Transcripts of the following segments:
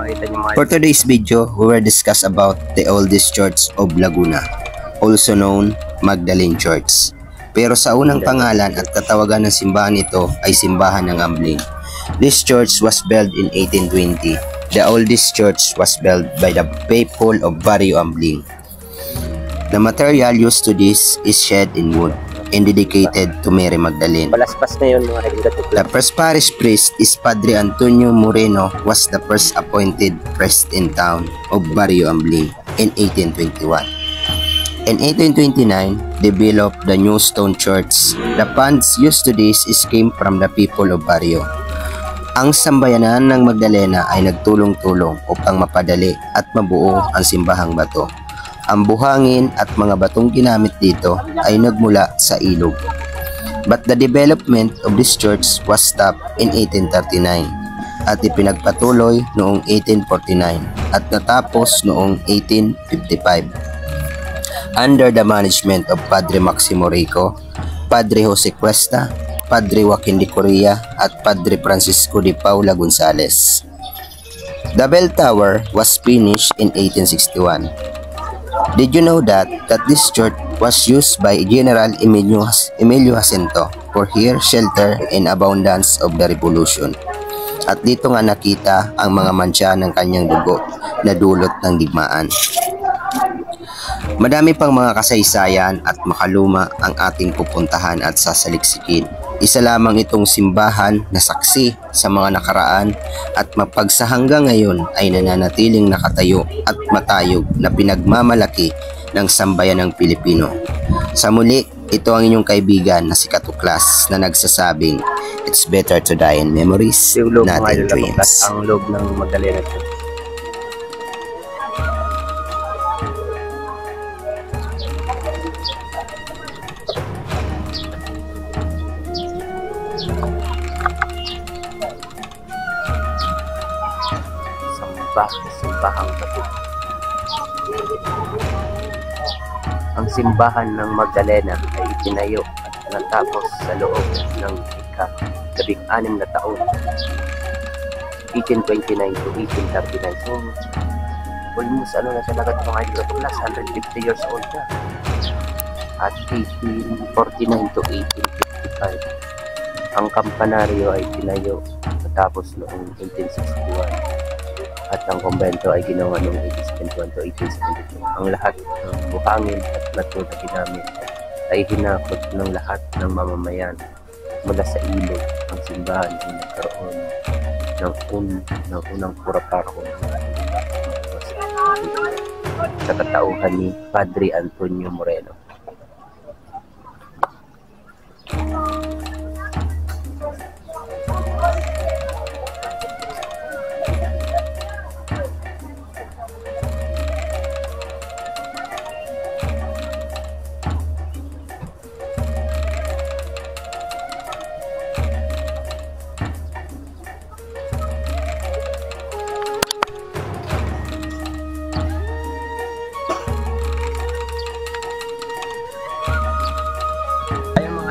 makita niyo mga For today's video, we will discuss about the oldest church of Laguna, also known Magdalene Church. Pero sa unang pangalan at katawagan ng simbahan ito ay Simbahan ng Ambling. This church was built in 1820. The oldest church was built by the people of Barrio Ambling. The material used to this is shed in wood and dedicated to Mary Magdalene. Palaspas na yun mga idol. The first parish priest is Padre Antonio Moreno, was the first appointed priest in town of Barrio Ambling in 1821. In 1829, developed the new stone church. The funds used to this is came from the people of Barrio. Ang sambayanan ng Magdalena ay nagtulong-tulong upang mapadali at mabuo ang simbahang bato. Ang buhangin at mga batong ginamit dito ay nagmula sa ilog. But the development of this church was stopped in 1839 at ipinagpatuloy noong 1849 at natapos noong 1855. Under the management of Padre Maximo Rico, Padre Jose Cuesta, Padre Joaquin de Correa at Padre Francisco de Paula Gonzales. The bell tower was finished in 1861. Did you know that this church was used by General Emilio Jacinto for here shelter in abundance of the revolution? At dito nga nakita ang mga mantsa ng kanyang dugo na dulot ng digmaan. Madami pang mga kasaysayan at makaluma ang ating pupuntahan at sasaliksikin. Isa lamang itong simbahan na saksi sa mga nakaraan at mapagsa hanggang ngayon ay nananatiling nakatayo at matayog na pinagmamalaki ng sambayan ng Pilipino. Sa muli, ito ang inyong kaibigan na si Katuklas na nagsasabing, it's better to die in memories, not in dreams. Ang loob ng Magdalena Church. Simbahang bato. Ang simbahan ng Magdalena ay itinayo at natapos sa loob ng ika-16 na taon, 1829 to 1839. So, almost na talaga ito mga idol, plus 150 years old na. At 1849 to 1855, ang kampanaryo ay tinayo natapos noong 1861. At ang kumbento ay ginawa noong 1871 to 1872. Ang lahat ng buhangin at plato na ginamit ay hinakot ng lahat ng mamamayan mula sa ilog. Ang simbahan ay nagkaroon ng unang purapako sa katauhan ni Padre Antonio Moreno.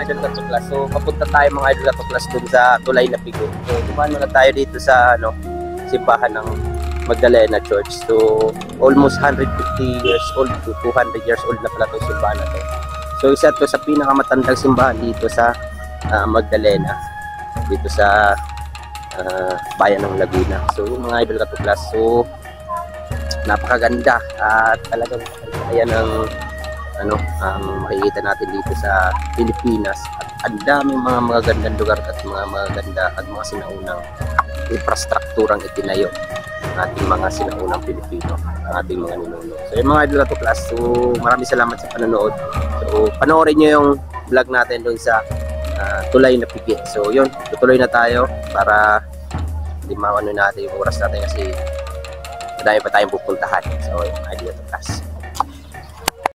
Idol Katuklas. So papunta tayo mga Idol Katuklas dun sa Tulay na Pigo. So dumaan na tayo dito sa simbahan ng Magdalena Church. So almost 150 years old to 200 years old na pala itong simbahan na to. So isa to sa pinakamatandang simbahan dito sa Magdalena, dito sa bayan ng Laguna. So yung mga Idol Katuklas, so napakaganda at talagang ayan ang makikita natin dito sa Pilipinas. At ang daming mga magagandang lugar at mga magaganda at mga sinaunang infrastrukturang itinayo ng ating mga sinaunang Pilipino, ang ating mga ninuno. So yung mga Idol Katuklas, so maraming salamat sa panonood. So panoorin nyo yung vlog natin doon sa Tulay na Pigo. So yun, tutuloy na tayo para di mawano natin yung oras natin kasi madami pa tayong pupuntahan. So yung Idol Katuklas.